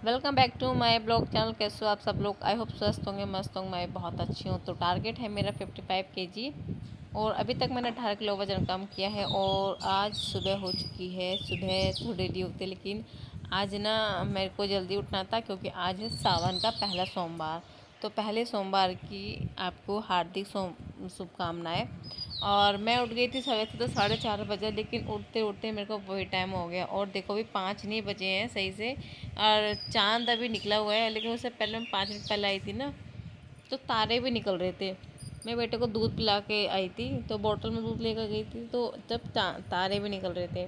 Welcome back to my blog channel. कैसे हो आप सब लोग? आई होप स्वस्थ होंगे, मस्त होंगे। मैं बहुत अच्छी हूँ। तो टारगेट है मेरा 55 केजी और अभी तक मैंने 18 किलो वजन कम किया है। और आज सुबह हो चुकी है। सुबह थोड़ी देरी होती है, लेकिन आज ना मेरे को जल्दी उठना था क्योंकि आज है सावन का पहला सोमवार। तो पहले सोमवार की आपको हार्दिक शुभकामनाएं। और मैं उठ गई थी सवेरे से तो 4:30 बजे, लेकिन उठते उठते मेरे को वही टाइम हो गया। और देखो अभी 5 नहीं बजे हैं सही से, और चांद अभी निकला हुआ है। लेकिन उससे पहले मैं 5 मिनट पहले आई थी ना, तो तारे भी निकल रहे थे। मैं बेटे को दूध पिला के आई थी, तो बोतल में दूध लेकर गई थी, तो जब तारे भी निकल रहे थे।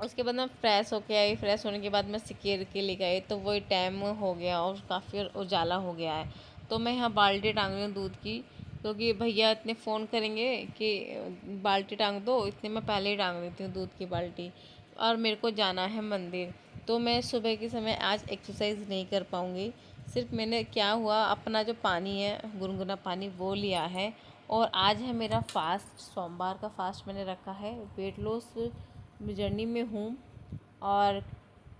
उसके बाद मैं फ़्रेश होके आई। फ्रेश होने के बाद मैं सिकेर के ले गई, तो वही टाइम हो गया और काफ़ी उजाला हो गया है। तो मैं यहाँ बाल्टी टांग रही हूँ दूध की, क्योंकि भैया इतने फ़ोन करेंगे कि बाल्टी टांग दो, इतने मैं पहले ही टांग देती हूँ दूध की बाल्टी। और मेरे को जाना है मंदिर, तो मैं सुबह के समय आज एक्सरसाइज नहीं कर पाऊँगी। सिर्फ मैंने क्या हुआ, अपना जो पानी है गुनगुना पानी वो लिया है। और आज है मेरा फास्ट, सोमवार का फास्ट मैंने रखा है। वेट लॉस जर्नी में हूँ और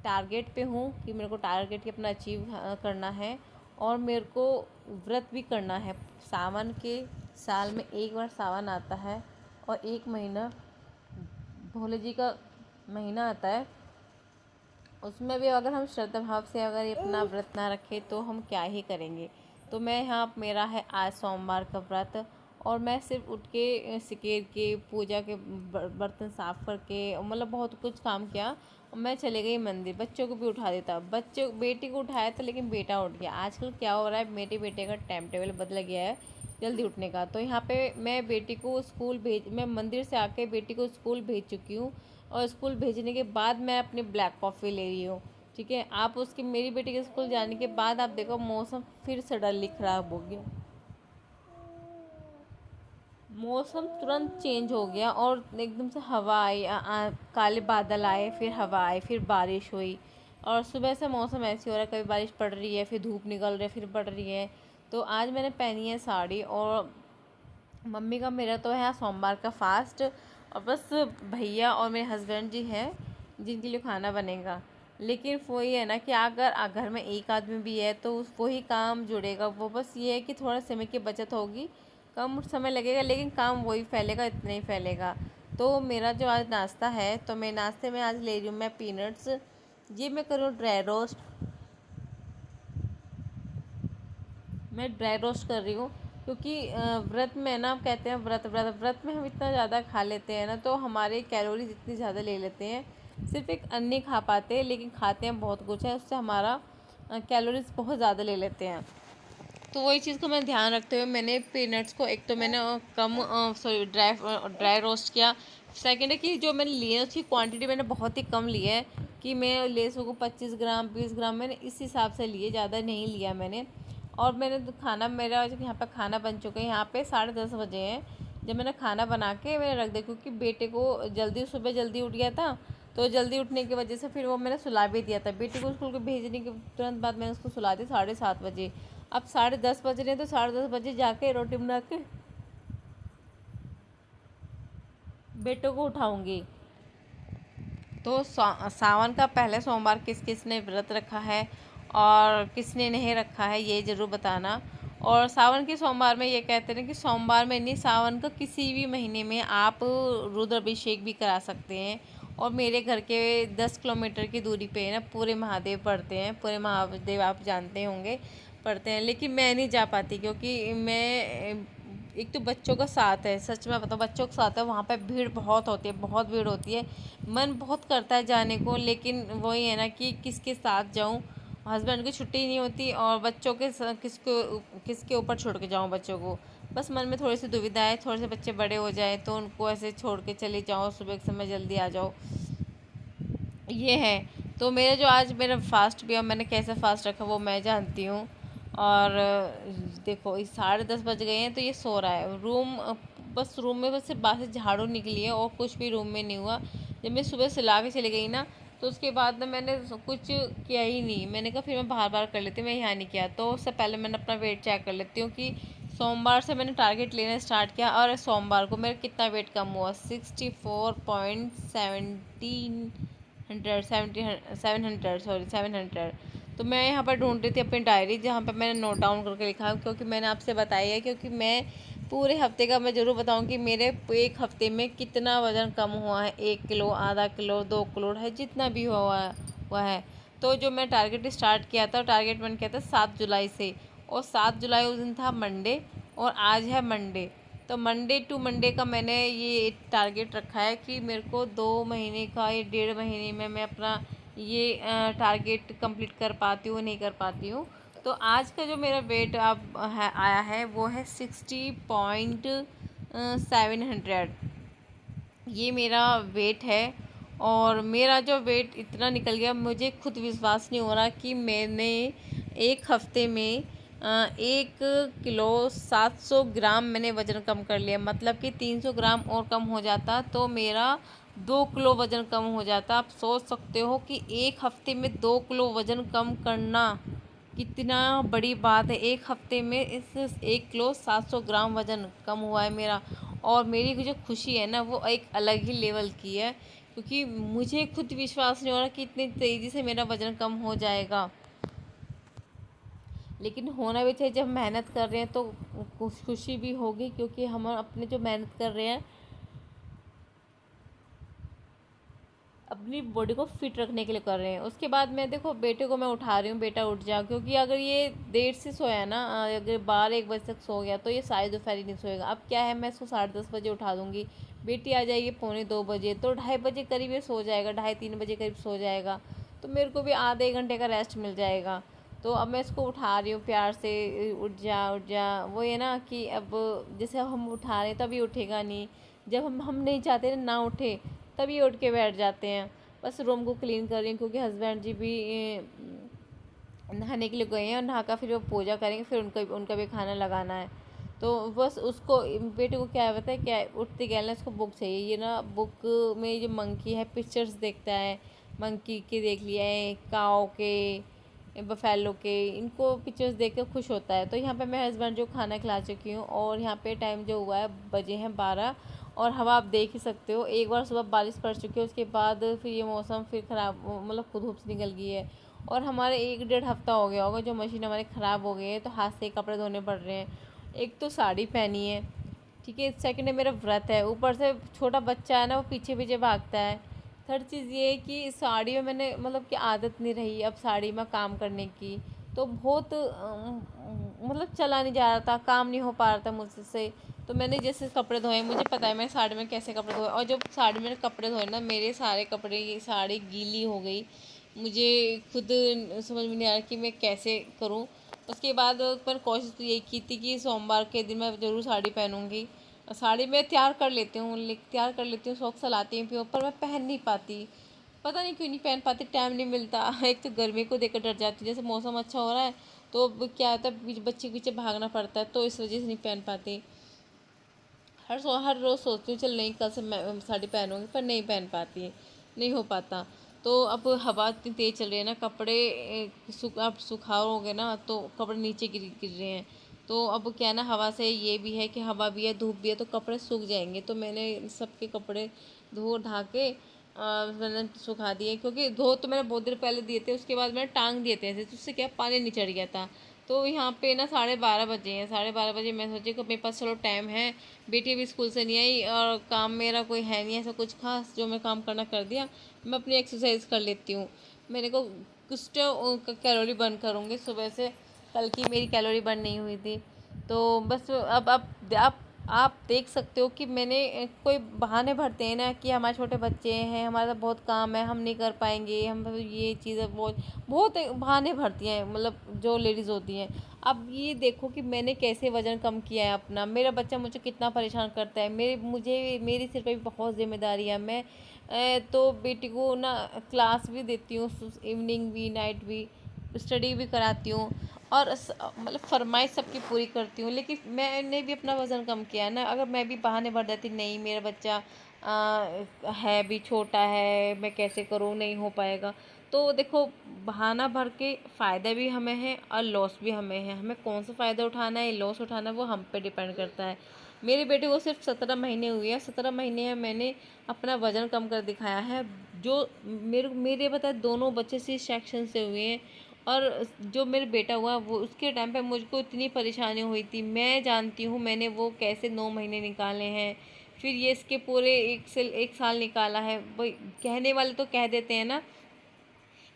टारगेट पे हूँ कि मेरे को टारगेट की अपना अचीव करना है। और मेरे को व्रत भी करना है। सावन के साल में एक बार सावन आता है और एक महीना भोले जी का महीना आता है। उसमें भी अगर हम श्रद्धा भाव से अगर ये अपना व्रत ना रखें तो हम क्या ही करेंगे। तो मैं यहाँ, मेरा है आज सोमवार का व्रत। और मैं सिर्फ उठ के सिकेर के पूजा के बर्तन साफ़ करके, मतलब बहुत कुछ काम किया। और मैं चले गई मंदिर। बच्चों को भी उठा देता, बच्चों बेटी को उठाया था लेकिन बेटा उठ गया। आजकल क्या हो रहा है, मेरे बेटे का टाइम टेबल बदल गया है जल्दी उठने का। तो यहाँ पे मैं बेटी को स्कूल मैं मंदिर से आके बेटी को स्कूल भेज चुकी हूँ। और स्कूल भेजने के बाद मैं अपनी ब्लैक कॉफ़ी ले रही हूँ। ठीक है, आप उसकी, मेरी बेटी के स्कूल जाने के बाद आप देखो मौसम फिर सडनली ख़राब हो गया। मौसम तुरंत चेंज हो गया और एकदम से हवा आई, काले बादल आए, फिर हवा आई, फिर बारिश हुई। और सुबह से मौसम ऐसे हो रहा है, कभी बारिश पड़ रही है, फिर धूप निकल रही है, फिर पड़ रही है। तो आज मैंने पहनी है साड़ी। और मम्मी का, मेरा तो है सोमवार का फास्ट। और बस भैया और मेरे हस्बैंड जी हैं जिनके लिए खाना बनेगा। लेकिन वही है ना कि अगर घर में एक आदमी भी है तो वही काम जुड़ेगा। वो बस ये है कि थोड़ा समय की बचत होगी, कम समय लगेगा, लेकिन काम वही फैलेगा, इतना ही फैलेगा। तो मेरा जो आज नाश्ता है, तो मैं नाश्ते में आज ले रही हूँ मैं पीनट्स। ये मैं करूँ ड्राई रोस्ट, मैं ड्राई रोस्ट कर रही हूँ। क्योंकि व्रत में ना, कहते हैं व्रत व्रत व्रत में हम इतना ज़्यादा खा लेते हैं ना, तो हमारे कैलोरीज इतनी ज़्यादा ले लेते हैं। सिर्फ एक अन्न नहीं खा पाते, लेकिन खाते हैं बहुत कुछ है, उससे हमारा कैलोरीज बहुत ज़्यादा ले लेते हैं। तो वही चीज़ को मैं ध्यान रखते हुए मैंने पीनट्स को, एक तो मैंने कम सॉरी ड्राई रोस्ट किया। सेकेंड है कि जो मैंने लिए उसकी क्वांटिटी मैंने बहुत ही कम ली है, कि मैं ले सकूँ 25 ग्राम 20 ग्राम, मैंने इस हिसाब से लिए, ज़्यादा नहीं लिया मैंने। और मैंने तो खाना, मेरा यहाँ पर खाना बन चुका है। यहाँ पे 10:30 बजे हैं जब मैंने खाना बना के मैंने रख दिया, क्योंकि बेटे को जल्दी, सुबह जल्दी उठ गया था। तो जल्दी उठने की वजह से फिर वो मैंने सुला भी दिया था। बेटी को स्कूल को भेजने के तुरंत बाद मैंने उसको सुला दी 7:30 बजे। अब 10:30 बज रहे हैं, तो 10:30 बजे जाके रोटी बना के बेटों को उठाऊंगी। तो सावन का पहले सोमवार किस किस ने व्रत रखा है और किसने नहीं रखा है, ये ज़रूर बताना। और सावन के सोमवार में ये कहते हैं कि सोमवार में नहीं, सावन का किसी भी महीने में आप रुद्राभिषेक भी करा सकते हैं। और मेरे घर के 10 किलोमीटर की दूरी पे ना पूरे महादेव पड़ते हैं। पूरे महादेव आप जानते होंगे, पड़ते हैं। लेकिन मैं नहीं जा पाती, क्योंकि मैं, एक तो बच्चों का साथ है, सच में बताओ, बच्चों के साथ है, वहाँ पे भीड़ बहुत होती है, बहुत भीड़ होती है। मन बहुत करता है जाने को, लेकिन वही है ना कि किसके साथ जाऊँ। हस्बैंड की छुट्टी नहीं होती, और बच्चों के किसके ऊपर छोड़ के जाऊँ बच्चों को। बस मन में थोड़ी सी दुविधा है, थोड़े से बच्चे बड़े हो जाए तो उनको ऐसे छोड़ के चले जाओ, सुबह के समय जल्दी आ जाओ, ये है। तो मेरा जो आज मेरा फास्ट भी है, मैंने कैसे फास्ट रखा वो मैं जानती हूँ। और देखो इस 10:30 बज गए हैं, तो ये सो रहा है। बस रूम में बस सिर्फ बाहर से झाड़ू निकली है और कुछ भी रूम में नहीं हुआ। जब मैं सुबह सुला के चली गई ना, तो उसके बाद ना मैंने कुछ किया ही नहीं। मैंने कहा फिर मैं बाहर बाहर कर लेती हूँ, मैं यहाँ नहीं किया। तो उससे पहले मैंने अपना वेट चेक कर लेती हूँ कि सोमवार से मैंने टारगेट लेना स्टार्ट किया, और सोमवार को मेरा कितना वेट कम हुआ, 64.17 700 सॉरी 700। तो मैं यहाँ पर ढूंढ रही थी अपनी डायरी जहाँ पर मैंने नोट डाउन करके लिखा है, क्योंकि मैंने आपसे बताया है, क्योंकि मैं पूरे हफ्ते का मैं ज़रूर बताऊँ कि मेरे एक हफ्ते में कितना वज़न कम हुआ है, 1 किलो, आधा किलो, 2 किलो है, जितना भी हुआ है। तो जो मैं टारगेट स्टार्ट किया था, टारगेट मैंने किया था 7 जुलाई से, और 7 जुलाई उस दिन था मंडे, और आज है मंडे। तो मंडे टू मंडे का मैंने ये टारगेट रखा है कि मेरे को 2 महीने का, ये 1.5 महीने में मैं अपना ये टारगेट कंप्लीट कर पाती हूँ नहीं कर पाती हूँ। तो आज का जो मेरा वेट अब आया है वो है 60.700, ये मेरा वेट है। और मेरा जो वेट इतना निकल गया, मुझे खुद विश्वास नहीं हो रहा कि मैंने एक हफ्ते में 1 किलो 700 ग्राम मैंने वज़न कम कर लिया। मतलब कि 300 ग्राम और कम हो जाता तो मेरा 2 किलो वज़न कम हो जाता। आप सोच सकते हो कि एक हफ्ते में 2 किलो वज़न कम करना कितना बड़ी बात है। एक हफ्ते में इस 1 किलो 700 ग्राम वज़न कम हुआ है मेरा, और मेरी जो खुशी है ना वो एक अलग ही लेवल की है, क्योंकि मुझे खुद विश्वास नहीं हो रहा कि इतनी तेज़ी से मेरा वज़न कम हो जाएगा। लेकिन होना भी चाहिए, जब मेहनत कर रहे हैं तो खुशी भी होगी, क्योंकि हम अपने जो मेहनत कर रहे हैं अपनी बॉडी को फिट रखने के लिए कर रहे हैं। उसके बाद मैं देखो बेटे को मैं उठा रही हूँ, बेटा उठ जा, क्योंकि अगर ये देर से सोया ना, अगर 12-1 बजे तक सो गया तो ये सारी दोपहर नहीं सोएगा। अब क्या है, मैं इसको 10:30 बजे उठा दूँगी, बेटी आ जाएगी 1:45 बजे, तो 2:30 बजे करीब ये सो जाएगा, 2:30-3 बजे करीब सो जाएगा, तो मेरे को भी आधे घंटे का रेस्ट मिल जाएगा। तो अब मैं इसको उठा रही हूँ प्यार से, उठ जा उठ जा। वो ये ना कि अब जैसे हम उठा रहे हैं तभी उठेगा नहीं, जब हम नहीं चाहते ना उठे तभी उठ के बैठ जाते हैं। बस रूम को क्लीन कर रही हूँ, क्योंकि हस्बैंड जी भी नहाने के लिए गए हैं, और नहा कर फिर वो पूजा करेंगे, फिर उनका भी खाना लगाना है। तो बस उसको, बेटे को क्या है पता है, क्या उठते गए ना इसको बुक चाहिए। ये ना बुक में जो मंकी है पिक्चर्स देखता है, मंकी के देख लिया है, काओ के, बफेलो के, इनको पिक्चर्स देख कर खुश होता है। तो यहाँ पे मैं हस्बैंड जो खाना खिला चुकी हूँ, और यहाँ पे टाइम जो हुआ है बजे हैं 12, और हवा आप देख ही सकते हो। एक बार सुबह बारिश पड़ चुकी है, उसके बाद फिर ये मौसम फिर ख़राब, मतलब खुद धूप से निकल गई है। और हमारे 1-1.5 हफ्ता हो गया होगा जो मशीन हमारी ख़राब हो गई है, तो हाथ से कपड़े धोने पड़ रहे हैं। एक तो साड़ी पहनी है, ठीक है, सेकंड है मेरा व्रत है, ऊपर से छोटा बच्चा है ना वो पीछे पीछे भागता है। थर्ड चीज़ ये है कि साड़ी में मैंने मतलब कि आदत नहीं रही अब साड़ी में काम करने की, तो बहुत मतलब चला नहीं जा रहा था, काम नहीं हो पा रहा था मुझसे। तो मैंने जैसे कपड़े धोए, मुझे पता है मैं साड़ी में कैसे कपड़े धोए, और जब साड़ी में कपड़े धोए ना, मेरे सारे कपड़े, ये साड़ी गीली हो गई। मुझे खुद समझ में नहीं आ रहा कि मैं कैसे करूँ। उसके बाद मैंने कोशिश तो यही की थी कि सोमवार के दिन मैं ज़रूर साड़ी पहनूँगी। साड़ी मैं तैयार कर लेती हूँ, तैयार कर लेती हूँ, शौक से लाती हूँ, पर मैं पहन नहीं पाती। पता नहीं क्यों नहीं पहन पाती, टाइम नहीं मिलता। एक तो गर्मी को देखकर डर जाती हूँ, जैसे मौसम अच्छा हो रहा है तो अब क्या होता है, बच्चे के पीछे भागना पड़ता है, तो इस वजह से नहीं पहन पाती। हर रोज़ सोचती हूँ चल नहीं कल से मैं साड़ी पहनूँगी, पर नहीं पहन पाती, नहीं हो पाता। तो अब हवा इतनी तेज़ चल रही है ना, कपड़े अब सुखाओगे ना तो कपड़े नीचे गिर गिर रहे हैं। तो अब क्या है ना, हवा से ये भी है कि हवा भी है, धूप भी है, तो कपड़े सूख जाएंगे। तो मैंने सबके कपड़े धो ढा के मैंने सुखा दिए, क्योंकि धो तो मैंने बहुत देर पहले दिए थे, उसके बाद मैंने टांग दिए थे, तो उससे क्या पानी नहीं चढ़ गया था। तो यहाँ पे ना 12:30 बजे हैं, 12:30 बजे मैं सोची कि मेरे पास चलो टाइम है, बेटी अभी स्कूल से नहीं आई, और काम मेरा कोई है नहीं ऐसा कुछ खास, जो मैं काम करना कर दिया, मैं अपनी एक्सरसाइज कर लेती हूँ। मैंने को कुछ तो कैलोरी बर्न करूँगी सुबह से, कल की मेरी कैलोरी बर्न नहीं हुई थी। तो बस अब आप देख सकते हो कि मैंने कोई बहाने भरते हैं ना कि हमारे छोटे बच्चे हैं, हमारा बहुत काम है, हम नहीं कर पाएंगे, हम ये चीज़ें बहुत बहुत बहाने भरती हैं, मतलब जो लेडीज़ होती हैं। अब ये देखो कि मैंने कैसे वज़न कम किया है अपना, मेरा बच्चा मुझे कितना परेशान करता है, मेरी सिर पे भी बहुत जिम्मेदारी है। मैं तो बेटी को ना क्लास भी देती हूँ, इवनिंग भी, नाइट भी, स्टडी भी कराती हूँ, और मतलब फरमाइश सबकी पूरी करती हूँ। लेकिन मैंने भी अपना वज़न कम किया है ना, अगर मैं भी बहाने भर देती नहीं मेरा बच्चा है भी छोटा है, मैं कैसे करूँ, नहीं हो पाएगा, तो देखो बहाना भर के फ़ायदा भी हमें है और लॉस भी हमें है। हमें कौन सा फ़ायदा उठाना है, लॉस उठाना है, वो हम पे डिपेंड करता है। मेरे बेटे को सिर्फ 17 महीने हुए हैं, 17 महीने में मैंने अपना वज़न कम कर दिखाया है। जो मेरे बताए दोनों बच्चे सी सेक्शन से हुए हैं, और जो मेरे बेटा हुआ वो उसके टाइम पे मुझको इतनी परेशानी हुई थी, मैं जानती हूँ मैंने वो कैसे 9 महीने निकाले हैं, फिर ये इसके पूरे 1 साल निकाला है। वही कहने वाले तो कह देते हैं ना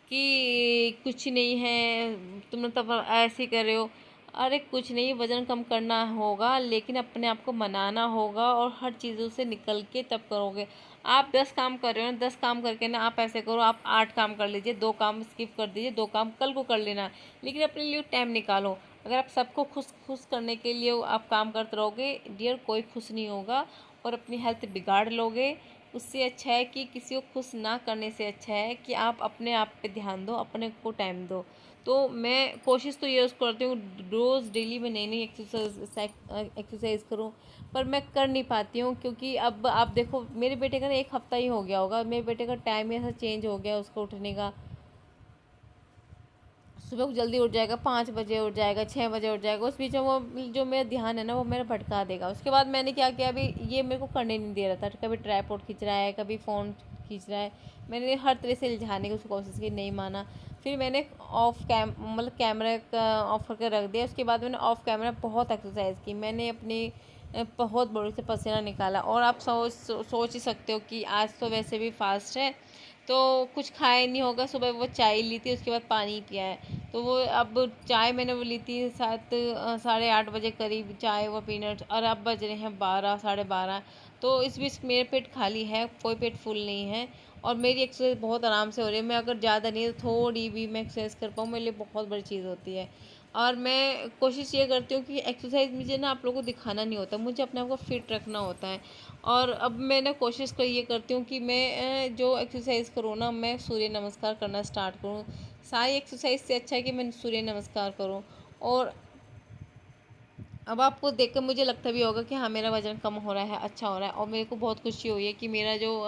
कि कुछ नहीं है, तुम तब ऐसे ही कर रहे हो। अरे कुछ नहीं, वज़न कम करना होगा लेकिन अपने आप को मनाना होगा और हर चीज़ों से निकल के तब करोगे। आप 10 काम कर रहे हो ना, 10 काम करके ना आप ऐसे करो, आप 8 काम कर लीजिए, 2 काम स्किप कर दीजिए, 2 काम कल को कर लेना, लेकिन अपने लिए टाइम निकालो। अगर आप सबको खुश खुश करने के लिए आप काम करते रहोगे डियर, कोई खुश नहीं होगा और अपनी हेल्थ बिगाड़ लोगे। उससे अच्छा है कि किसी को खुश ना करने से अच्छा है कि आप अपने आप पे ध्यान दो, अपने को टाइम दो। तो मैं कोशिश तो ये करती हूँ रोज़ डेली में नई नई एक्सरसाइज करूँ, पर मैं कर नहीं पाती हूँ क्योंकि अब आप देखो मेरे बेटे का ना 1 हफ्ता ही हो गया होगा, मेरे बेटे का टाइम ही ऐसा चेंज हो गया उसका उठने का। सुबह को जल्दी उठ जाएगा, 5 बजे उठ जाएगा, 6 बजे उठ जाएगा, उस बीच में वो जो मेरा ध्यान है ना वो मेरा भटका देगा। उसके बाद मैंने क्या किया, अभी ये मेरे को करने नहीं दे रहा था, कभी ट्राइपॉड खींच रहा है, कभी फ़ोन खींच रहा है, मैंने हर तरह से इल्झाने की उसकी कोशिश की, नहीं माना। फिर मैंने मतलब कैमरा ऑफ करके रख दिया। उसके बाद मैंने ऑफ कैमरा बहुत एक्सरसाइज की, मैंने अपनी बहुत बड़ी से पसीना निकाला। और आप सोच ही सकते हो कि आज तो वैसे भी फास्ट है तो कुछ खाया नहीं होगा, सुबह वो चाय ली थी, उसके बाद पानी पिया है। तो वो अब चाय मैंने वो ली थी 7-8:30 करीब चाय वो पीनट, और अब बज रहे हैं 12-12:30। तो इस बीच मेरे पेट खाली है, कोई पेट फुल नहीं है और मेरी एक्सरसाइज बहुत आराम से हो रही है। मैं अगर ज़्यादा नहीं तो थोड़ी भी मैं एक्सरसाइज कर पाऊँ मेरे लिए बहुत बड़ी चीज़ होती है। और मैं कोशिश ये करती हूँ कि एक्सरसाइज मुझे ना आप लोगों को दिखाना नहीं होता, मुझे अपने आप को फिट रखना होता है। और अब मैं ना कोशिश ये करती हूँ कि मैं जो एक्सरसाइज करूँ ना, मैं सूर्य नमस्कार करना स्टार्ट करूँ। सारी एक्सरसाइज से अच्छा है कि मैं सूर्य नमस्कार करूँ। और अब आपको देखकर मुझे लगता भी होगा कि हाँ मेरा वज़न कम हो रहा है, अच्छा हो रहा है। और मेरे को बहुत खुशी हुई है कि मेरा जो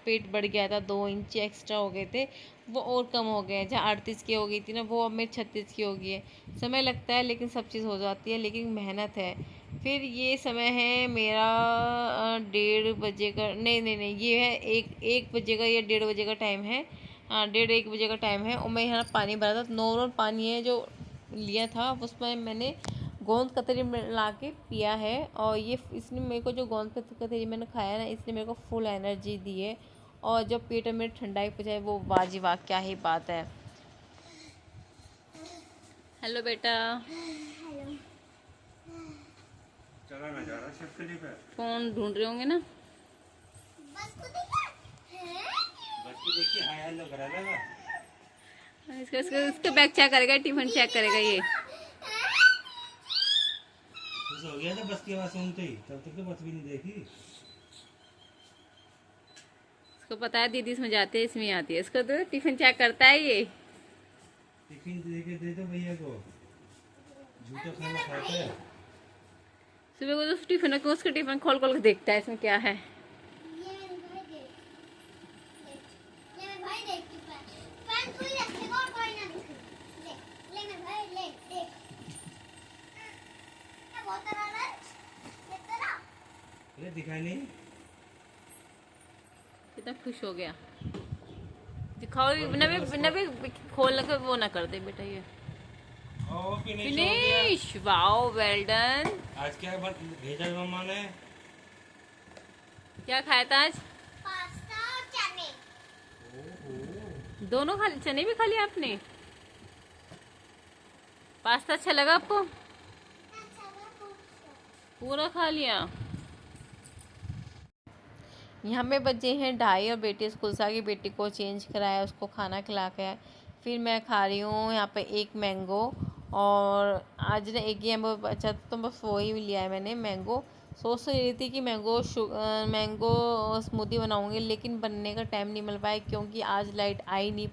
पेट बढ़ गया था, 2 इंच एक्स्ट्रा हो गए थे, वो और कम हो गए हैं। जहाँ 38 की हो गई थी ना, वो अब मेरी 36 की हो गई है। समय लगता है लेकिन सब चीज़ हो जाती है, लेकिन मेहनत है। फिर ये समय है मेरा 1:30 बजे का, नहीं नहीं नहीं, ये है 1 बजे का या 1:30 बजे का टाइम है। हाँ 1:30 1 बजे का टाइम है। और मैं यहाँ पानी भरा था, नॉर्मल पानी है जो लिया था, उसमें मैंने गोंद कतरी मिला के पिया है। और ये इसने मेरे को जो गोंद कतरी मैंने खाया ना, इसने मेरे को फुल एनर्जी दी है। और जब पेट में ठंडाई पहुँचाए वो वाजिबा, क्या ही बात है। हेलो बेटा, चला ना जा रहा शिफ्ट के लिए पे फोन ढूंढ रहे होंगे ना। बस को देखिए हाय हेलो करा लगा। इसका बैग चेक करेगा, टिफिन चेक करेगा ये। खुश हो गया था बस की आवाज सुनते ही, तब तक तो बस भी नहीं देखी। इसको पता है दीदी इसमें जाती है इसमें आती है, इसको तो टिफिन चेक करता है ये। टिफिन दे के दे दो भैया को, झूठा खाना खाता है। सुबह को तो टिफिन को उसका टिफिन खोल खोल के देखता है इसमें क्या है। अरे दिखाई नहीं, कितना खुश हो गया। दिखाओ नबी खोल के वो ना कर दे बेटा ये। Finish, wow well done. आज क्या भेजा मम्मा ने? क्या खाया था आज? पास्ता और चने। दोनों खा, चने भी खा लिया आपने? पास्ता अच्छा लगा आपको? पूरा खा लिया। यहाँ पे बच्चे हैं 2:30 और बेटी स्कूल से आ गई, बेटी को चेंज कराया, उसको खाना खिला के फिर मैं खा रही हूँ यहाँ पे एक मैंगो। और आज ना एक ही अच्छा तो बस वही लिया है मैंने मैंगो। सोच तो रही थी कि मैंगो स्मूदी बनाऊँगी, लेकिन बनने का टाइम नहीं मिल पाया क्योंकि आज लाइट आई नहीं।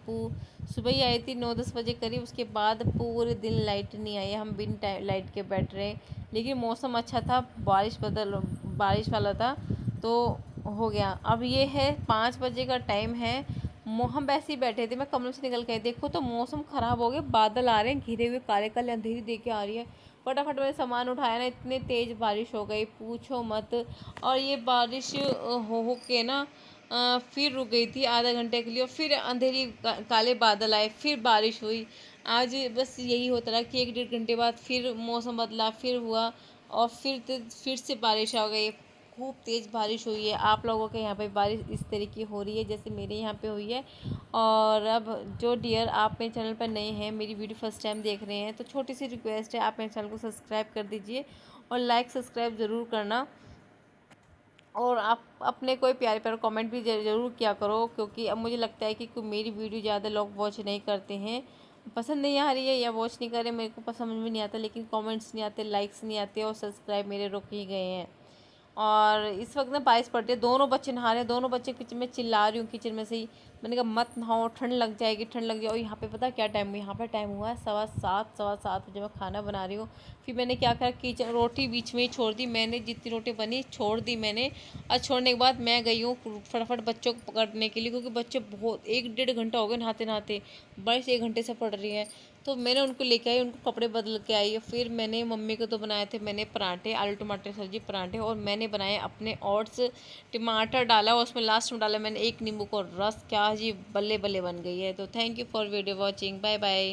सुबह ही आई थी 9-10 बजे करीब, उसके बाद पूरे दिन लाइट नहीं आई, हम बिन लाइट के बैठ रहे। लेकिन मौसम अच्छा था, बारिश वाला था तो हो गया। अब ये है 5 बजे का टाइम है, हम वैसे ही बैठे थे, मैं कमरे से निकल के देखो तो मौसम ख़राब हो गया, बादल आ रहे हैं घिरे हुए, काले काले अंधेरी दे के आ रही है। फटाफट मैंने सामान उठाया ना, इतनी तेज़ बारिश हो गई पूछो मत। और ये बारिश हो के ना फिर रुक गई थी आधा घंटे के लिए और फिर अंधेरी काले बादल आए, फिर बारिश हुई। आज बस यही होता रहा कि 1 डेढ़ घंटे बाद फिर मौसम बदला, फिर हुआ और फिर से बारिश आ गई। खूब तेज़ बारिश हुई है। आप लोगों के यहाँ पे बारिश इस तरीके हो रही है जैसे मेरे यहाँ पे हुई है। और अब जो डियर आप मेरे चैनल पर नए हैं, मेरी वीडियो फर्स्ट टाइम देख रहे हैं, तो छोटी सी रिक्वेस्ट है, आप मेरे चैनल को सब्सक्राइब कर दीजिए और लाइक सब्सक्राइब ज़रूर करना। और आप अपने कोई प्यारे प्यारे कमेंट भी ज़रूर किया करो, क्योंकि अब मुझे लगता है कि मेरी वीडियो ज़्यादा लोग वॉच नहीं करते हैं, पसंद नहीं आ रही है या वॉच नहीं कर रहे, मेरे को समझ में नहीं आता, लेकिन कमेंट्स नहीं आते, लाइक्स नहीं आते और सब्सक्राइब मेरे रुक ही गए हैं। और इस वक्त ना बारिश पड़ती है, दोनों बच्चे नहा रहे हैं, दोनों बच्चे किचन में चिल्ला रही हूँ किचन में से ही। मैंने कहा मत नहाओ, ठंड लग जाएगी, ठंड लग जाएगी। और यहाँ पे पता क्या टाइम हुआ, यहाँ पर टाइम हुआ है 7:15 7:15 जब मैं खाना बना रही हूँ। फिर मैंने क्या करा, किचन रोटी बीच में ही छोड़ दी मैंने, जितनी रोटी बनी छोड़ दी मैंने। और छोड़ने के बाद मैं गई हूँ फटाफट बच्चों को पकड़ने के लिए, क्योंकि बच्चे बहुत 1 डेढ़ घंटा हो गए नहाते नहाते, बारिश 1 घंटे से पड़ रही है। तो मैंने उनको लेके आई, उनको कपड़े बदल के आई। फिर मैंने मम्मी को तो बनाए थे मैंने पराठे, आलू टमाटर सब्जी पराठे, और मैंने बनाए अपने ओट्स। टमाटर डाला और उसमें लास्ट में डाला मैंने एक नींबू को रस। क्या जी बल्ले बल्ले बन गई है। तो thank you for video watching, bye bye.